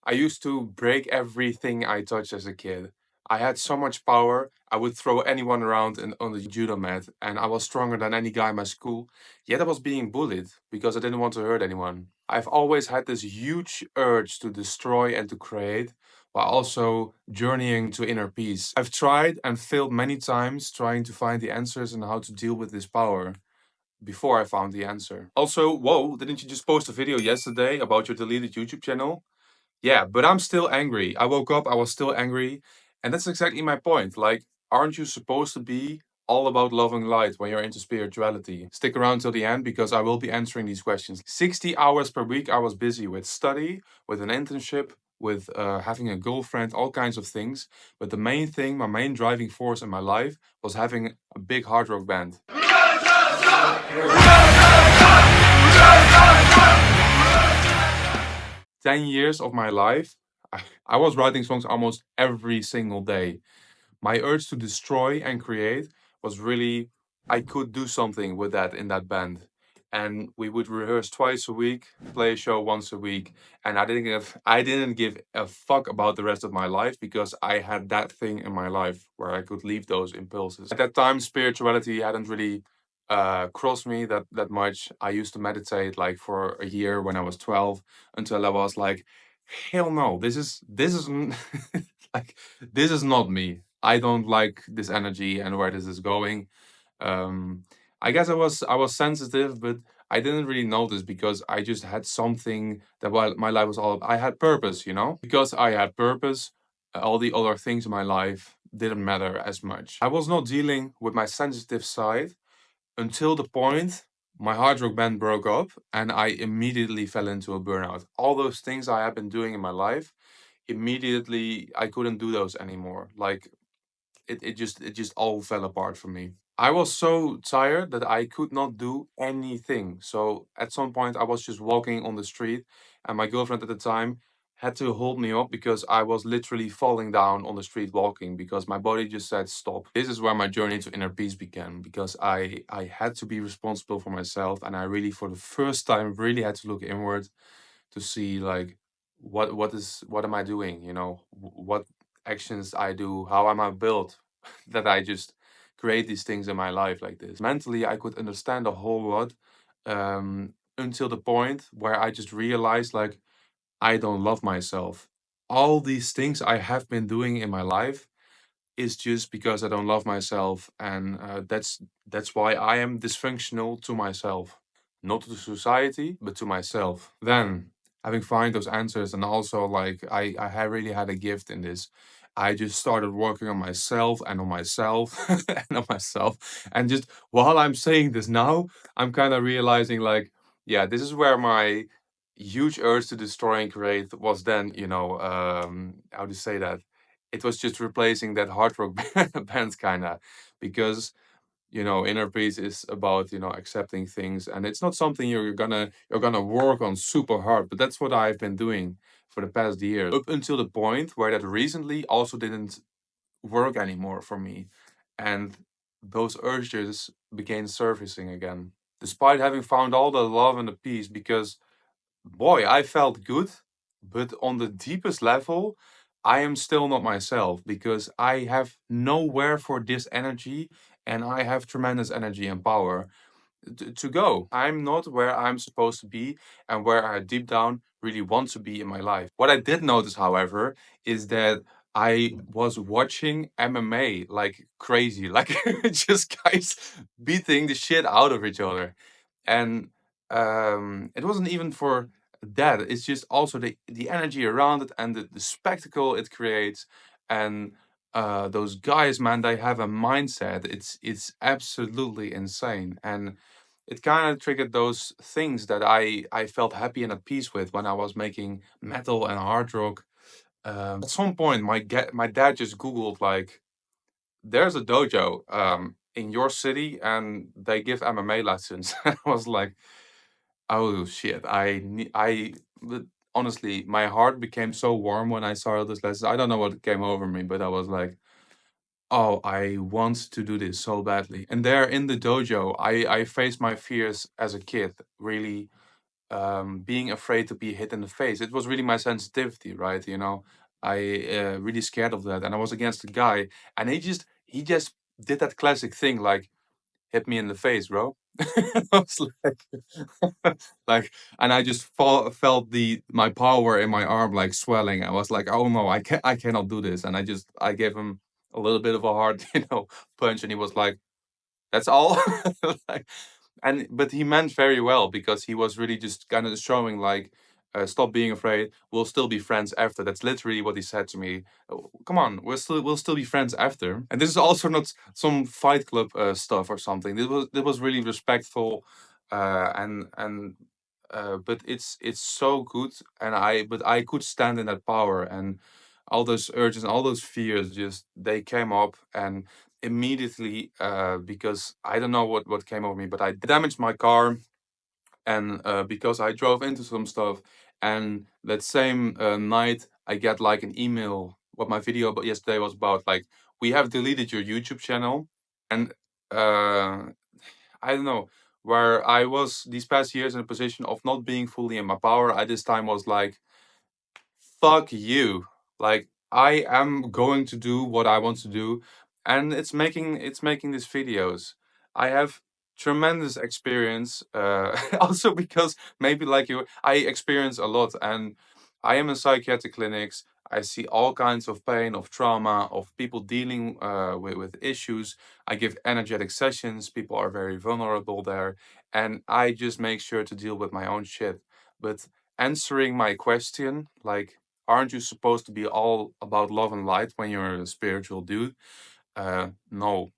I used to break everything I touched as a kid. I had so much power, I would throw anyone around on the judo mat, and I was stronger than any guy in my school. Yet I was being bullied because I didn't want to hurt anyone. I've always had this huge urge to destroy and to create, while also journeying to inner peace. I've tried and failed many times trying to find the answers and how to deal with this power before I found the answer. Also, whoa, didn't you just post a video yesterday about your deleted YouTube channel? Yeah, but I'm still angry. I woke up, I was still angry. And that's exactly my point. Like, aren't you supposed to be all about love and light when you're into spirituality? Stick around till the end because I will be answering these questions. 60 hours per week, I was busy with study, with an internship, with having a girlfriend, all kinds of things. But the main thing, my main driving force in my life was having a big hard rock band. 10 years of my life, I was writing songs almost every single day. My urge to destroy and create was really, I could do something with that in that band. And we would rehearse twice a week, play a show once a week, and I didn't give a fuck about the rest of my life because I had that thing in my life where I could leave those impulses. At that time, spirituality hadn't really crossed me that much. I used to meditate like for a year when I was 12 until I was like, hell no, this is like this is not me. I don't like this energy and where this is going. Um, I guess I was sensitive, but I didn't really notice because I just had something that while my life was all I had purpose, you know? Because I had purpose, all the other things in my life didn't matter as much. I was not dealing with my sensitive side until the point my hard rock band broke up and I immediately fell into a burnout. All those things I had been doing in my life, immediately I couldn't do those anymore. Like it just all fell apart for me. I was so tired that I could not do anything. So at some point I was just walking on the street and my girlfriend at the time had to hold me up because I was literally falling down on the street walking because my body just said stop. This is where my journey to inner peace began because I had to be responsible for myself and I really for the first time really had to look inward to see like what am I doing, you know, what actions I do, how am I built that I just create these things in my life like this. Mentally, I could understand a whole lot until the point where I just realized like I don't love myself. All these things I have been doing in my life is just because I don't love myself, and that's why I am dysfunctional to myself, not to society, but to myself. Then, having find those answers, and also like really had a gift in this. I just started working on myself and on myself and on myself, and just while I'm saying this now, I'm kind of realizing like, yeah, this is where my huge urge to destroy and create was then, you know, how to say that it was just replacing that hard rock band kind of because you know inner peace is about you know accepting things and it's not something you're gonna work on super hard, but that's what I've been doing for the past years up until the point where that recently also didn't work anymore for me, and those urges began surfacing again despite having found all the love and the peace because boy, I felt good, but on the deepest level, I am still not myself because I have nowhere for this energy and I have tremendous energy and power to go. I'm not where I'm supposed to be and where I deep down really want to be in my life. What I did notice, however, is that I was watching MMA like crazy, like just guys beating the shit out of each other. And it wasn't even for that. It's just also the energy around it and the spectacle it creates. And those guys, man, they have a mindset. It's absolutely insane. And it kind of triggered those things that I felt happy and at peace with when I was making metal and hard rock. At some point, my dad just Googled like, "There's a dojo in your city, and they give MMA lessons." I was like, "Oh shit!" But honestly, my heart became so warm when I saw this lesson. I don't know what came over me, but I was like, oh, I want to do this so badly. And there in the dojo, I faced my fears as a kid, really being afraid to be hit in the face. It was really my sensitivity, right? I really scared of that, and I was against the guy, and he just did that classic thing, like hit me in the face, bro. I was like, like, and I just felt my power in my arm like swelling. I was like, oh no, I cannot do this, and I gave him a little bit of a hard, punch, and he was like, that's all. Like, but he meant very well because he was really just kind of showing like, stop being afraid. We'll still be friends after. That's literally what he said to me. Come on, we'll still be friends after. And this is also not some Fight Club stuff or something. This was really respectful, but it's so good. But I could stand in that power, and all those urges and all those fears just they came up, and immediately, because I don't know what came over me, but I damaged my car, and because I drove into some stuff, and that same night I get like an email. What my video about yesterday was about, like, we have deleted your YouTube channel, and uh, I don't know, where I was these past years in a position of not being fully in my power. I this time was like, fuck you. Like, I am going to do what I want to do, and it's making these videos. I have tremendous experience, also because maybe like you, I experience a lot, and I am in psychiatric clinics. I see all kinds of pain, of trauma, of people dealing with issues. I give energetic sessions. People are very vulnerable there, and I just make sure to deal with my own shit. But answering my question, like, aren't you supposed to be all about love and light when you're a spiritual dude? No,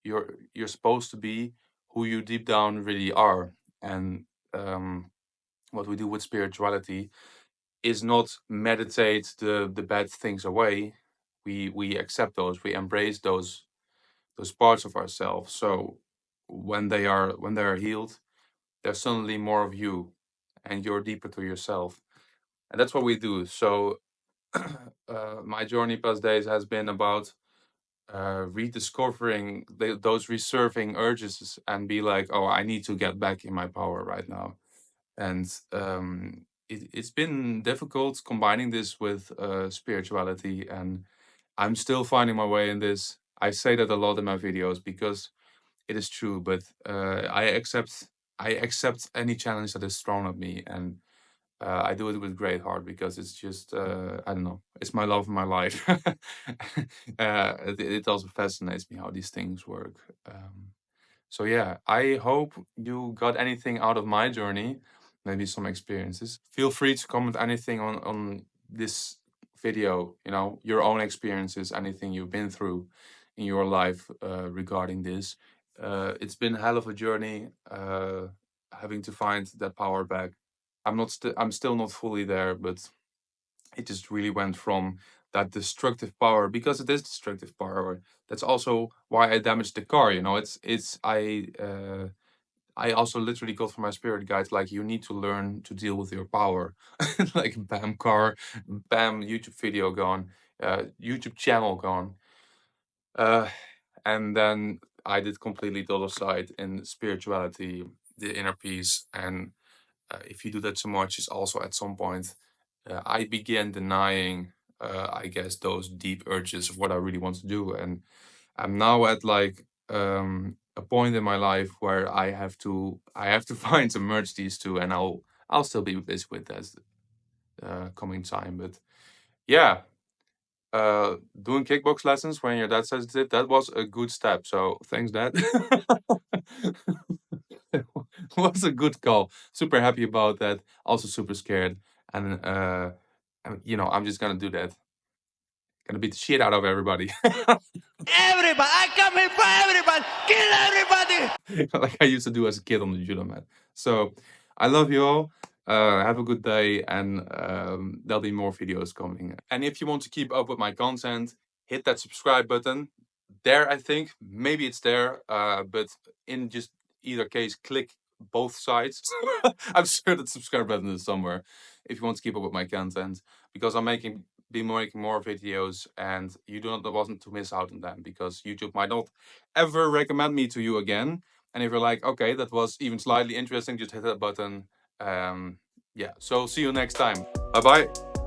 you're supposed to be who you deep down really are. And what we do with spirituality is not meditate the bad things away. We accept those. We embrace those parts of ourselves. So when they are healed, there's suddenly more of you, and you're deeper to yourself. And that's what we do. So my journey past days has been about rediscovering those reserving urges and be like, oh, I need to get back in my power right now. And it's been difficult combining this with spirituality, and I'm still finding my way in this. I say that a lot in my videos because it is true, but I accept any challenge that is thrown at me, and I do it with great heart because it's just, I don't know, it's my love of my life. It also fascinates me how these things work. So yeah, I hope you got anything out of my journey, maybe some experiences. Feel free to comment anything on this video, your own experiences, anything you've been through in your life regarding this. It's been a hell of a journey, having to find that power back. I'm still not fully there, but it just really went from that destructive power, because it is destructive power. That's also why I damaged the car. I also literally got from my spirit guides, like, you need to learn to deal with your power. Like, bam, car, bam, YouTube video gone, YouTube channel gone. Uh, and then I did completely the other side in spirituality, the inner peace, and if you do that too much, is also at some point I began denying, I guess, those deep urges of what I really want to do, and I'm now at like a point in my life where I have to find to merge these two, and I'll still be busy with that coming time. But yeah, doing kickbox lessons when your dad says it, that was a good step. So thanks, Dad. Was a good call. Super happy about that. Also super scared. And I'm just gonna do that. Gonna beat the shit out of everybody. Everybody, I come here for everybody. Kill everybody. Like I used to do as a kid on the judo mat. So I love you all. Have a good day, and there'll be more videos coming. And if you want to keep up with my content, hit that subscribe button. There, I think maybe it's there, but in just either case, click both sides. I'm sure that subscribe button is somewhere if you want to keep up with my content, because be making more videos, and you do not want to miss out on them, because YouTube might not ever recommend me to you again. And if you're like, okay, that was even slightly interesting, just hit that button, Yeah, so see you next time. Bye bye.